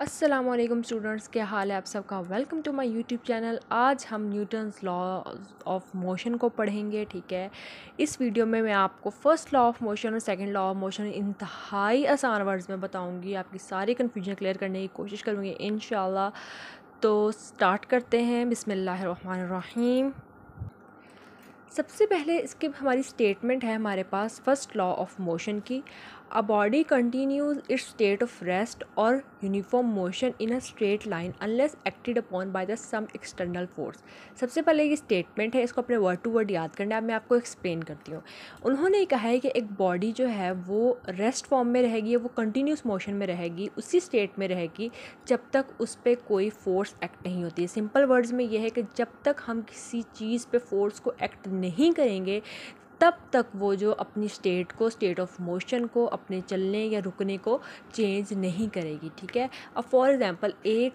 अस्सलामुअलैकुम स्टूडेंट्स, क्या हाल है आप सबका। Welcome to my YouTube channel. आज हम न्यूटन्स लॉ ऑफ मोशन को पढ़ेंगे। ठीक है, इस वीडियो में मैं आपको फर्स्ट लॉ ऑफ मोशन और सेकंड लॉ ऑफ मोशन इंतहाई आसान वर्ड्स में बताऊंगी। आपकी सारी कन्फ्यूजन क्लियर करने की कोशिश करूँगी इंशाल्लाह। तो स्टार्ट करते हैं। बिस्मिल्लाहिर्रहमानिर्रहीम। सबसे पहले इसकी हमारी स्टेटमेंट है हमारे पास फर्स्ट लॉ ऑफ मोशन की। A body continues its state of rest और uniform motion in a straight line unless acted upon by the some external force. सबसे पहले ये स्टेटमेंट है, इसको अपने वर्ड टू वर्ड याद करना है। अब मैं आपको एक्सप्लेन करती हूँ। उन्होंने कहा है कि एक बॉडी जो है वो रेस्ट फॉर्म में रहेगी, वो कंटिन्यूस मोशन में रहेगी, उसी स्टेट में रहेगी जब तक उस पर कोई फोर्स एक्ट नहीं होती है। सिंपल वर्ड्स में यह है कि जब तक हम किसी चीज़ पे फोर्स को एक्ट नहीं करेंगे तब तक वो जो अपनी स्टेट ऑफ मोशन को, अपने चलने या रुकने को चेंज नहीं करेगी। ठीक है, अब फॉर एग्जांपल एक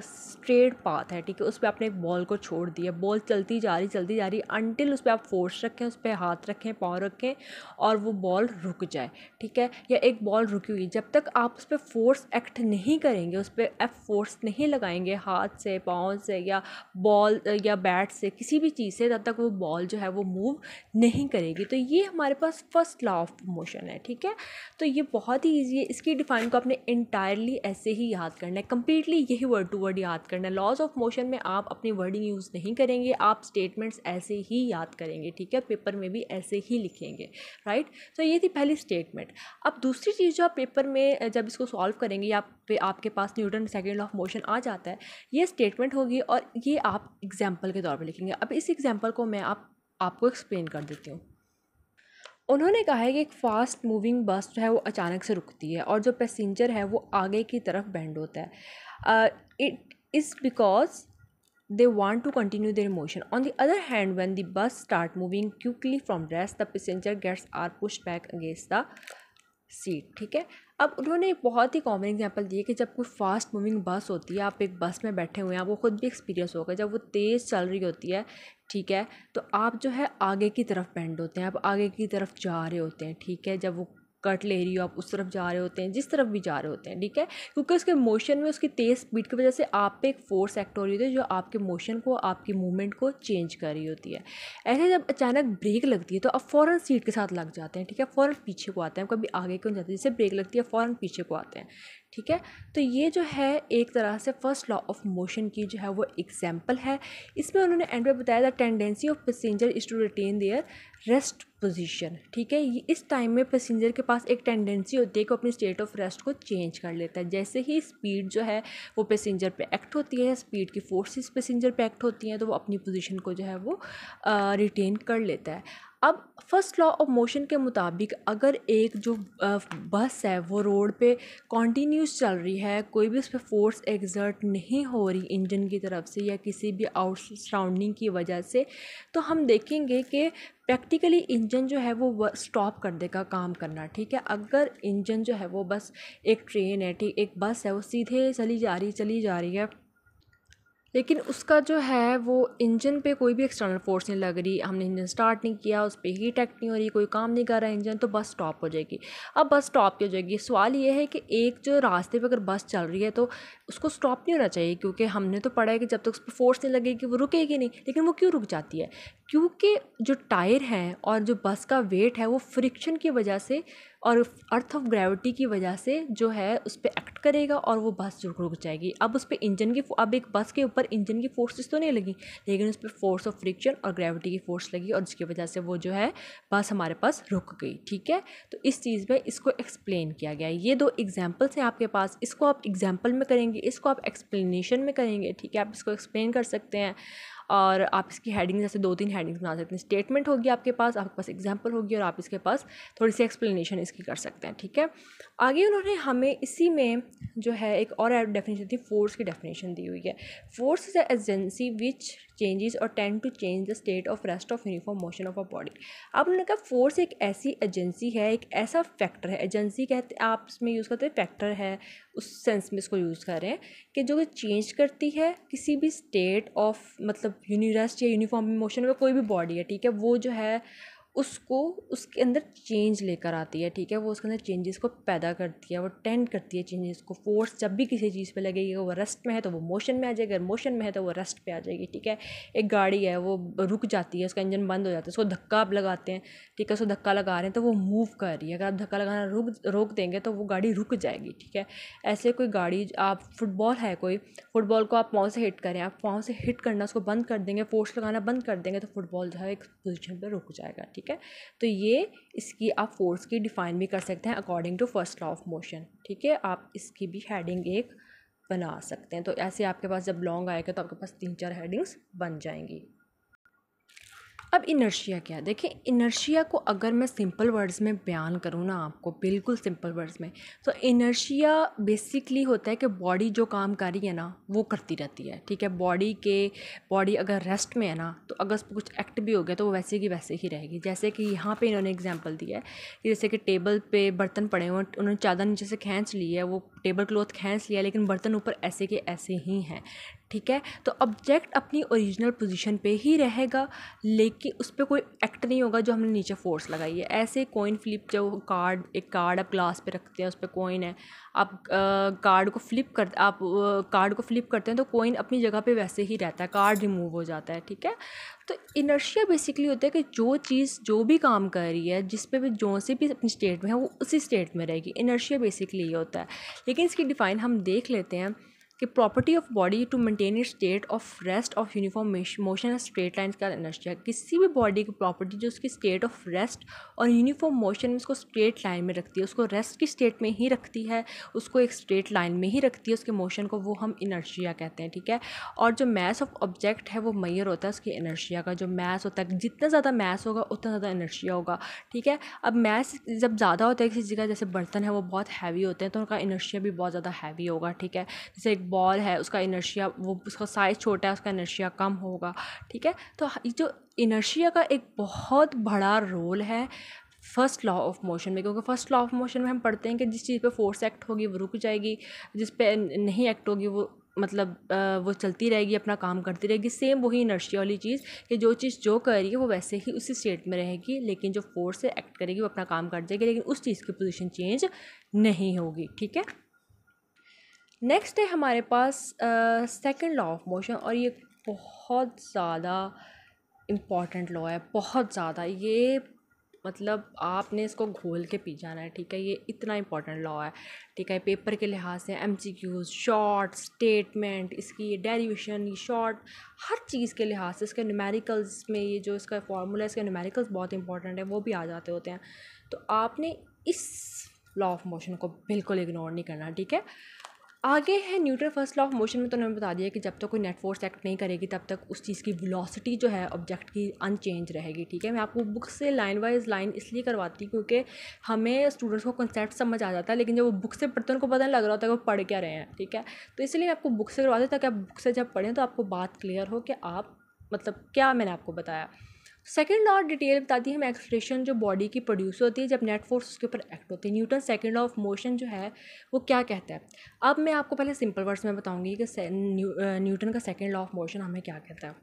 स्ट्रेट पाथ है, ठीक है, उस पर आपने एक बॉल को छोड़ दिया, बॉल चलती जा रही अनटिल उस पर आप फोर्स रखें, उस पर हाथ रखें, पाँव रखें और वो बॉल रुक जाए। ठीक है, या एक बॉल रुकी हुई, जब तक आप उस पर फोर्स एक्ट नहीं करेंगे, उस पर एफ फोर्स नहीं लगाएंगे हाथ से, पाँव से या बॉल या बैट से, किसी भी चीज़ से, तब तक वो बॉल जो है वो मूव नहीं करेगी। तो ये हमारे पास फर्स्ट लॉ ऑफ मोशन है। ठीक है, तो ये बहुत ही ईजी है। इसकी डिफाइन को आपने इंटायरली ऐसे ही याद करना है, कंप्लीटली यही वर्ड टू वर्ड याद करना है। लॉज ऑफ मोशन में आप अपनी वर्डिंग यूज़ नहीं करेंगे, आप स्टेटमेंट्स ऐसे ही याद करेंगे। ठीक है, पेपर में भी ऐसे ही लिखेंगे। राइट, तो ये थी पहली स्टेटमेंट। अब दूसरी चीज़ जो आप पेपर में जब इसको सॉल्व करेंगे या आपके पास Newton second law of motion आ जाता है, ये स्टेटमेंट होगी और ये आप एग्जाम्पल के तौर पर लिखेंगे। अब इस एग्जाम्पल को मैं आपको एक्सप्लेन कर देती हूँ। उन्होंने कहा है कि एक फास्ट मूविंग बस जो है वो अचानक से रुकती है और जो पैसेंजर है वो आगे की तरफ बेंड होता है। It is because they want to continue their motion. On the other hand, when the bus start moving quickly from rest, the passenger gets are pushed back against the seat. ठीक है, अब उन्होंने एक बहुत ही common example दिए कि जब कोई फास्ट मूविंग बस होती है, आप एक बस में बैठे हुए हैं, आपको खुद भी एक्सपीरियंस होगा, जब वो तेज़ चल रही होती है, ठीक है, तो आप जो है आगे की तरफ बेंड होते हैं, आप आगे की तरफ जा रहे होते हैं। ठीक है, जब वो कट ले रही हो आप उस तरफ जा रहे होते हैं, जिस तरफ भी जा रहे होते हैं। ठीक है, क्योंकि उसके मोशन में, उसकी तेज़ स्पीड की वजह से आप पे एक फोर्स एक्ट हो रही होती है जो आपके मोशन को, आपकी मूवमेंट को चेंज कर रही होती है। ऐसे जब अचानक ब्रेक लगती है तो आप फ़ौरन सीट के साथ लग जाते हैं। ठीक है, फ़ौरन पीछे को आते हैं, कभी आगे क्यों जाते हैं, जैसे ब्रेक लगती है फ़ौरन पीछे को आते हैं। ठीक है, तो ये जो है एक तरह से फर्स्ट लॉ ऑफ मोशन की जो है वो एग्जाम्पल है। इसमें उन्होंने एंड में बताया the tendency of passenger is to retain their rest position. ठीक है, ये इस टाइम में पैसेंजर के पास एक टेंडेंसी होती है कि अपनी स्टेट ऑफ रेस्ट को चेंज कर लेता है। जैसे ही स्पीड जो है वो पैसेंजर पे एक्ट होती है, स्पीड की फोर्सेस पैसेंजर पे एक्ट होती हैं, तो वो अपनी पोजीशन को जो है वो रिटेन कर लेता है। अब फर्स्ट लॉ ऑफ मोशन के मुताबिक अगर एक जो बस है वो रोड पे कॉन्टीन्यूस चल रही है, कोई भी उस पर फोर्स एग्जर्ट नहीं हो रही इंजन की तरफ से या किसी भी आउट सराउंडिंग की वजह से, तो हम देखेंगे कि प्रैक्टिकली इंजन जो है वो स्टॉप कर देगा काम करना। ठीक है, अगर इंजन जो है वो बस एक ट्रेन है, ठीक, एक बस है, वो सीधे चली जा रही है, लेकिन उसका जो है वो इंजन पे कोई भी एक्सटर्नल फोर्स नहीं लग रही, हमने इंजन स्टार्ट नहीं किया, उस पर हीट एक्ट नहीं हो रही, कोई काम नहीं कर रहा है इंजन, तो बस स्टॉप हो जाएगी। अब बस स्टॉप क्यों हो जाएगी? सवाल ये है कि एक जो रास्ते पे अगर बस चल रही है तो उसको स्टॉप नहीं होना चाहिए, क्योंकि हमने तो पढ़ा है कि जब तक उस पर फोर्स नहीं लगेगी वो रुकेगी नहीं। लेकिन वो क्यों रुक जाती है? क्योंकि जो टायर हैं और जो बस का वेट है वो फ्रिक्शन की वजह से और अर्थ ऑफ ग्रेविटी की वजह से जो है उस पर एक्ट करेगा और वो बस रुक जाएगी। अब उस पर इंजन की, अब एक बस के ऊपर इंजन की फोर्सेस तो नहीं लगी, लेकिन उस पर फोर्स ऑफ फ्रिक्शन और ग्रेविटी की फोर्स लगी और जिसकी वजह से वो जो है बस हमारे पास रुक गई। ठीक है, तो इस चीज़ में इसको एक्सप्लेन किया गया है। ये दो एग्जाम्पल्स हैं आपके पास, इसको आप एग्जाम्पल में करेंगे, इसको आप एक्सप्लेनेशन में करेंगे। ठीक है, आप इसको एक्सप्लेन कर सकते हैं और आप इसकी हेडिंग जैसे 2-3 हेडिंग्स बना सकते हैं। स्टेटमेंट होगी आपके पास एग्जांपल होगी और आप इसके पास थोड़ी सी एक्सप्लेनेशन इसकी कर सकते हैं। ठीक है, आगे उन्होंने हमें इसी में जो है एक और डेफिनेशन थी, फोर्स की डेफिनेशन दी हुई है। Force is a agency which changes और tend to change the state of rest of uniform motion of a body. अब उन्होंने कहा फोर्स एक ऐसी एजेंसी है, एक ऐसा फैक्टर है, एजेंसी कहते आप इसमें यूज़ करते हैं, फैक्टर है उस सेंस में इसको यूज़ कर रहे हैं कि जो चेंज करती है किसी भी स्टेट ऑफ, मतलब यूनिरेस्ट या यूनिफॉर्म मोशन में कोई भी बॉडी है, ठीक है, वो जो है उसको उसके अंदर चेंज लेकर आती है, ठीक है। वो उसके अंदर चेंजेस को पैदा करती है, वो टेंड करती है चेंजेस को। फोर्स जब भी किसी चीज़ पे लगेगी, वो रेस्ट में है तो वो मोशन में आ जाएगी, अगर मोशन में है तो वो रेस्ट पे आ जाएगी, ठीक है। एक गाड़ी है, वो रुक जाती है, उसका इंजन बंद हो जाता है, उसको धक्का आप लगाते हैं, ठीक है, उसको धक्का लगा रहे हैं तो वो मूव कर रही है। अगर आप धक्का लगाना रोक देंगे तो वो गाड़ी रुक जाएगी, ठीक है। ऐसे कोई गाड़ी, आप फुटबॉल है कोई, फुटबॉल को आप पाँव से हिट करें, आप पाँव से हिट करना उसको बंद कर देंगे, फोर्स लगाना बंद कर देंगे तो फुटबॉल जो है एक पोजीशन पे रुक जाएगा, ठीक है। तो ये इसकी आप फोर्स की डिफाइन भी कर सकते हैं according to first law of motion, ठीक है। आप इसकी भी हेडिंग एक बना सकते हैं। तो ऐसे आपके पास जब लॉन्ग आएगा तो आपके पास 3-4 हेडिंग्स बन जाएंगी। अब इनर्शिया क्या है, देखिए इनर्शिया को अगर मैं सिंपल वर्ड्स में बयान करूँ ना आपको, बिल्कुल सिंपल वर्ड्स में, तो इनर्शिया बेसिकली होता है कि बॉडी जो काम कर रही है ना वो करती रहती है, ठीक है। बॉडी अगर रेस्ट में है ना तो अगर उस पर कुछ एक्ट भी हो गया तो वो वैसे की वैसे ही रहेगी। जैसे कि यहाँ पे इन्होंने एग्जांपल दिया है कि जैसे कि टेबल पे बर्तन पड़े हुए, उन्होंने चादर नीचे से खींच ली है, वो टेबल क्लॉथ खींच लिया, लेकिन बर्तन ऊपर ऐसे के ऐसे ही हैं, ठीक है। तो ऑब्जेक्ट अपनी ओरिजिनल पोजीशन पे ही रहेगा, लेकिन उस पर कोई एक्ट नहीं होगा जो हमने नीचे फोर्स लगाई है। ऐसे कॉइन फ्लिप, जो एक कार्ड आप ग्लास पे रखते हैं, उस पर कॉइन है, आप कार्ड को फ्लिप करते हैं तो कॉइन अपनी जगह पे वैसे ही रहता है, कार्ड रिमूव हो जाता है, ठीक है। तो इनर्शिया बेसिकली होता है कि जो चीज़ जो भी काम कर रही है, जिस पे भी जो से भी अपनी स्टेट में है, वो उसी स्टेट में रहेगी। इनर्शिया बेसिकली ये होता है। लेकिन इसकी डिफाइन हम देख लेते हैं कि property of body to maintain it state of rest of uniform motion straight line का इनर्शिया। किसी भी बॉडी की प्रॉपर्टी जो उसकी स्टेट ऑफ रेस्ट और यूनिफॉर्म मोशन में उसको स्ट्रेट लाइन में रखती है, उसको रेस्ट की स्टेट में ही रखती है, उसको एक स्ट्रेट लाइन में ही रखती है, उसके मोशन को, वो हम इनर्शिया कहते हैं, ठीक है। और जो मैस ऑफ ऑब्जेक्ट है वो मेजर होता है उसकी इनर्शिया का। जो मैस होता है, जितना ज़्यादा मैस होगा उतना ज़्यादा इनर्शिया होगा, ठीक है। अब मैस जब ज़्यादा होता है किसी चीज़ का, जैसे बर्तन है वो बहुत हैवी होते हैं तो उनका इनर्शिया भी बहुत ज़्यादा हैवी होगा, ठीक है। जैसे एक बॉल है, उसका इनर्शिया, वो उसका साइज़ छोटा है, उसका इनर्शिया कम होगा, ठीक है। तो जो इनर्शिया का एक बहुत बड़ा रोल है फर्स्ट लॉ ऑफ मोशन में, क्योंकि फर्स्ट लॉ ऑफ मोशन में हम पढ़ते हैं कि जिस चीज़ पे फोर्स एक्ट होगी वो रुक जाएगी, जिस पे नहीं एक्ट होगी वो वो चलती रहेगी, अपना काम करती रहेगी। सेम वही इनर्शिया वाली चीज़ कि जो चीज़ जो कर रही है वो वैसे ही उसी स्टेट में रहेगी, लेकिन जो फोर्स से एक्ट करेगी वो अपना काम कर जाएगी, लेकिन उस चीज़ की पोजीशन चेंज नहीं होगी, ठीक है। नेक्स्ट है हमारे पास सेकंड लॉ ऑफ मोशन, और ये बहुत ज़्यादा इम्पॉर्टेंट लॉ है, बहुत ज़्यादा। ये मतलब आपने इसको घोल के पी जाना है, ठीक है। ये इतना इम्पॉर्टेंट लॉ है, ठीक है। पेपर के लिहाज से MCQs, शॉर्ट स्टेटमेंट, इसकी ये डेरिवेशन, ये शॉर्ट, हर चीज़ के लिहाज से, इसके न्यूमेरिकल्स में ये जो इसका फॉर्मूला है, इसके न्यूमेरिकल्स बहुत इंपॉर्टेंट है, वो भी आ जाते होते हैं। तो आपने इस लॉ ऑफ मोशन को बिल्कुल इग्नोर नहीं करना, ठीक है। आगे है Newton first law of motion में, तो उन्होंने बता दिया कि जब तक कोई नेट फोर्स एक्ट नहीं करेगी तब तक उस चीज़ की वेलोसिटी जो है ऑब्जेक्ट की अनचेंज रहेगी, ठीक है। मैं आपको बुक से लाइन वाइज लाइन इसलिए करवाती क्योंकि हमें स्टूडेंट्स को कंसेप्ट समझ आ जाता है, लेकिन जब वो बुक से पढ़ते हैं उनको पता नहीं लग रहा होता है वो पढ़ क्या रहे हैं, ठीक है। तो इसलिए आपको बुक से करवाते ताकि आप बुक से जब पढ़ें तो आपको बात क्लियर हो कि आप मतलब क्या मैंने आपको बताया। सेकेंड लॉ डिटेल बताती है हमें एक्सलेशन जो बॉडी की प्रोड्यूस होती है जब नेट फोर्स उसके ऊपर एक्ट होती है। Newton second law of motion जो है वो क्या कहता है, अब मैं आपको पहले सिंपल वर्ड्स में बताऊंगी कि न्यूटन का सेकेंड लॉ ऑफ मोशन हमें क्या कहता है।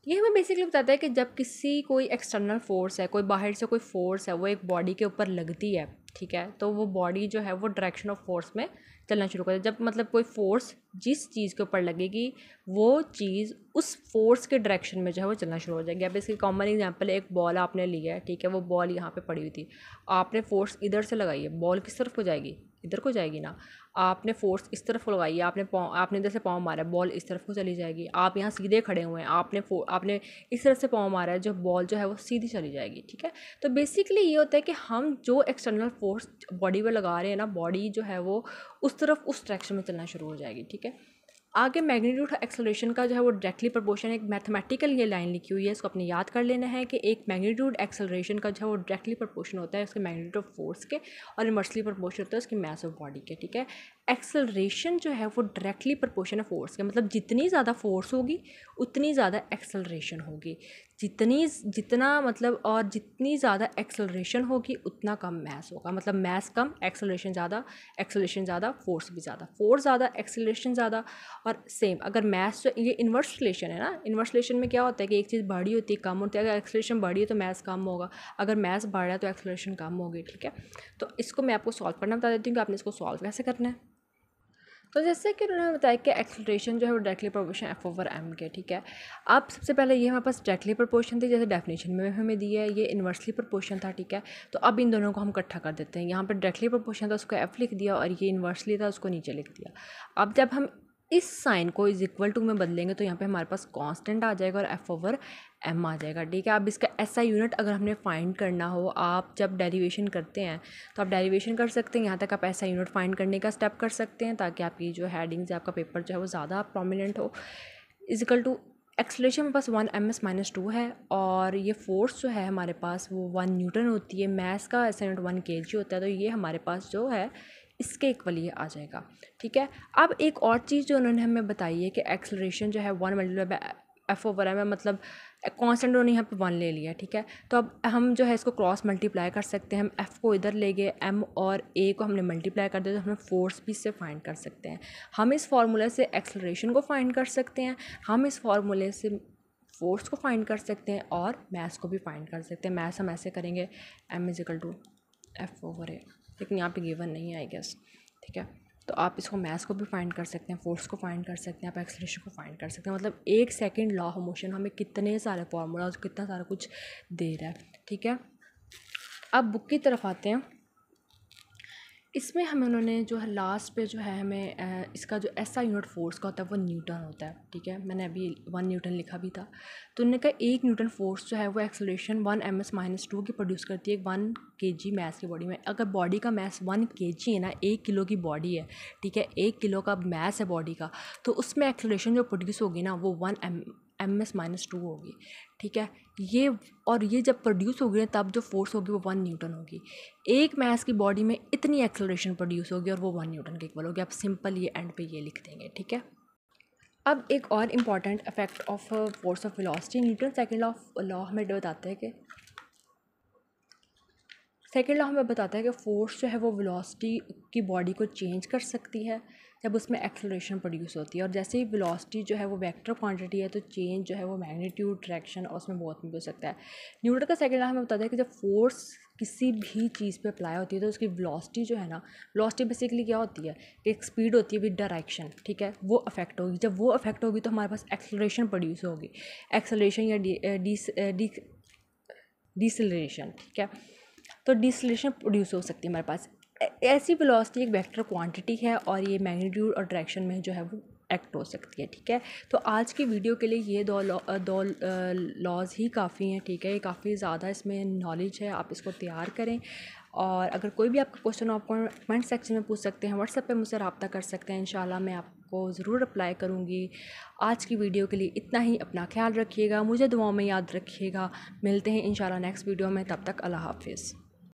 ये हमें बेसिकली बताता है कि जब किसी कोई एक्सटर्नल फोर्स है, कोई बाहर से कोई फोर्स है, वो एक बॉडी के ऊपर लगती है, ठीक है, तो वो बॉडी जो है वो डायरेक्शन ऑफ फोर्स में चलना शुरू कर दे। जब मतलब कोई फोर्स जिस चीज़ के ऊपर लगेगी वो चीज़ उस फोर्स के डायरेक्शन में जो है वो चलना शुरू हो जाएगी। अब इसकी कॉमन एग्जांपल है, एक बॉल आपने लिया है, ठीक है, वो बॉल यहाँ पे पड़ी हुई थी, आपने फोर्स इधर से लगाई है, बॉल किस तरफ को जाएगी, इधर को जाएगी ना। आपने फोर्स इस तरफ लगाई है, आपने इधर से पाँव मारा है, बॉल इस तरफ को चली जाएगी। आप यहाँ सीधे खड़े हुए हैं, आपने इस तरफ से पाँव मारा है, जो बॉल जो है वो सीधी चली जाएगी, ठीक है। तो बेसिकली ये होता है कि हम जो एक्सटर्नल फोर्स बॉडी पे लगा रहे हैं ना, बॉडी जो है वो उस तरफ उस डायरेक्शन में चलना शुरू हो जाएगी, ठीक है। आगे मैग्नीट्यूड एक्सेलरेशन का जो है वो डायरेक्टली प्रोपोर्शन, एक मैथमेटिकल ये लाइन लिखी हुई है, इसको अपने याद कर लेना है कि एक मैग्नीट्यूड एक्सेलरेशन का जो है वो डायरेक्टली प्रोपोर्शन होता है उसके मैग्नीट्यूड ऑफ फोर्स के, और इनवर्सली प्रोपोर्शन होता है उसकी मास ऑफ बॉडी के, ठीक है। एक्सेलरेशन जो है वो डायरेक्टली प्रोपोर्शन है फोर्स के, मतलब जितनी ज़्यादा फोर्स होगी उतनी ज़्यादा एक्सेलरेशन होगी, जितनी ज़्यादा एक्सेलरेशन होगी उतना कम मैस होगा, मतलब मैस कम एक्सेलरेशन ज़्यादा फोर्स भी ज़्यादा, फोर्स ज़्यादा एक्सेलरेशन ज़्यादा। और सेम अगर मैस, जो ये इन्वर्स रिलेशन है ना, इन्वर्स रिलेशन में क्या होता है कि एक चीज़ बड़ी होती है कम होती है, अगर एक्सेलरेशन बढ़ी है तो मैस कम होगा, अगर मैस बढ़ रहा है तो एक्सेलरेशन कम होगी, ठीक है। तो इसको मैं आपको सॉल्व करना बता देती हूँ कि आपने इसको सॉल्व कैसे करना है। तो जैसे कि उन्होंने बताया कि एक्सेलरेशन जो है वो डायरेक्टली प्रोपोर्शन F/m के, ठीक है। अब सबसे पहले ये हमारे पास डायरेक्टली प्रोपोर्शन थी, जैसे डेफिनेशन में हमें दी है, ये इन्वर्सली प्रोपोर्शन था, ठीक है। तो अब इन दोनों को हम इकट्ठा कर देते हैं, यहाँ पर डायरेक्टली प्रोपोर्शन था उसको F लिख दिया और ये इन्वर्सली था उसको नीचे लिख दिया। अब जब हम इस साइन को इज इक्वल टू में बदलेंगे तो यहाँ पे हमारे पास कांस्टेंट आ जाएगा और F/m आ जाएगा, ठीक है। अब इसका ऐसा यूनिट अगर हमने फाइंड करना हो, आप जब डेरिवेशन करते हैं तो आप डेरिवेशन कर सकते हैं, यहाँ तक आप ऐसा यूनिट फाइंड करने का स्टेप कर सकते हैं ताकि आपकी जो हेडिंग्स है, आपका पेपर जो है वो ज़्यादा प्रोमिनेंट हो। इज इक्वल टू एक्सेलरेशन मेरे पास 1 ms-2 है और ये फोर्स जो है हमारे पास वो 1 न्यूटन होती है, मैस का ऐसा यूनिट 1 kg होता है, तो ये हमारे पास जो है इसके इक्वल ये आ जाएगा, ठीक है। अब एक और चीज़ जो उन्होंने हमें बताई है कि एक्सेलरेशन जो है 1 × F/m है, मतलब कांस्टेंट उन्होंने यहाँ पे 1 ले लिया, ठीक है। तो अब हम जो है इसको क्रॉस मल्टीप्लाई कर सकते हैं, हम F को इधर ले गए, M और A को हमने मल्टीप्लाई कर दिया तो हमें फोर्स भी इससे फाइंड कर सकते हैं। हम इस फार्मूले से एक्सेलरेशन को फाइंड कर सकते हैं, हम इस फार्मूले से फोर्स को फाइंड कर सकते हैं और मैस को भी फाइंड कर सकते हैं। मैस हम ऐसे करेंगे M = F/a, लेकिन यहाँ पे गिवन नहीं है आई गेस, ठीक है। तो आप इसको मैस को भी फाइंड कर सकते हैं, फोर्स को फाइंड कर सकते हैं, आप एक्सेलरेशन को फाइंड कर सकते हैं, मतलब एक सेकंड लॉ ऑफ मोशन हमें कितने सारे फार्मूलाज, कितना सारा कुछ दे रहा है, ठीक है। अब बुक की तरफ आते हैं, इसमें हमें उन्होंने जो है लास्ट पे जो है हमें इसका जो ऐसा यूनिट फोर्स का होता है वो न्यूटन होता है, ठीक है। मैंने अभी 1 न्यूटन लिखा भी था, तो उन्होंने कहा 1 न्यूटन फोर्स जो है वो एक्सेलरेशन 1 ms-2 की प्रोड्यूस करती है 1 kg मैस की बॉडी में। अगर बॉडी का मैस 1 kg है ना, 1 किलो की बॉडी है, ठीक है, 1 किलो का मैस है बॉडी का, तो उसमें एक्सेलरेशन जो प्रोड्यूस होगी ना वो 1 ms-2 होगी, ठीक है। ये जब प्रोड्यूस होगी तब जो फोर्स होगी वो 1 न्यूटन होगी। एक मैस की बॉडी में इतनी एक्सेलरेशन प्रोड्यूस होगी और वो 1 न्यूटन के इक्वल होगी। आप सिंपल ये एंड पे ये लिख देंगे, ठीक है। अब एक और important effect of force of velocity, Newton second law हमें बताता है कि फोर्स जो है वो वेलोसिटी की बॉडी को चेंज कर सकती है जब उसमें एक्सेलरेशन प्रोड्यूस होती है, और जैसे ही वेलोसिटी जो है वो वेक्टर क्वांटिटी है तो चेंज जो है वो मैग्नीट्यूड, डायरेक्शन और उसमें बहुत में हो सकता है। न्यूटन का सेकेंड लॉ हमें बताता है कि जब फोर्स किसी भी चीज़ पे अप्लाई होती है तो उसकी वेलोसिटी जो है ना, वेलोसिटी बेसिकली क्या होती है, एक स्पीड होती है विद डायरेक्शन, ठीक है, वो अफेक्ट होगी। जब वो अफेक्ट होगी तो हमारे पास एक्सेलरेशन प्रोड्यूस होगी, एक्सेलरेशन या डिसेलरेशन, ठीक है। तो डिसेलरेशन प्रोड्यूस हो सकती है हमारे पास। ऐसी वेलोसिटी एक वेक्टर क्वांटिटी है और ये मैग्नीट्यूड और डायरेक्शन में जो है वो एक्ट हो सकती है, ठीक है। तो आज की वीडियो के लिए ये दो लॉज ही काफ़ी हैं, ठीक है। ये काफ़ी ज़्यादा इसमें नॉलेज है, आप इसको तैयार करें। और अगर कोई भी आपका क्वेश्चन हो आप कमेंट सेक्शन में पूछ सकते हैं, व्हाट्सएप पे मुझसे रब्ता कर सकते हैं, इंशाल्लाह मैं आपको ज़रूर रिप्लाई करूँगी। आज की वीडियो के लिए इतना ही, अपना ख्याल रखिएगा, मुझे दुआओं में याद रखिएगा। मिलते हैं इंशाल्लाह नेक्स्ट वीडियो में, तब तक अल्लाह हाफिज़।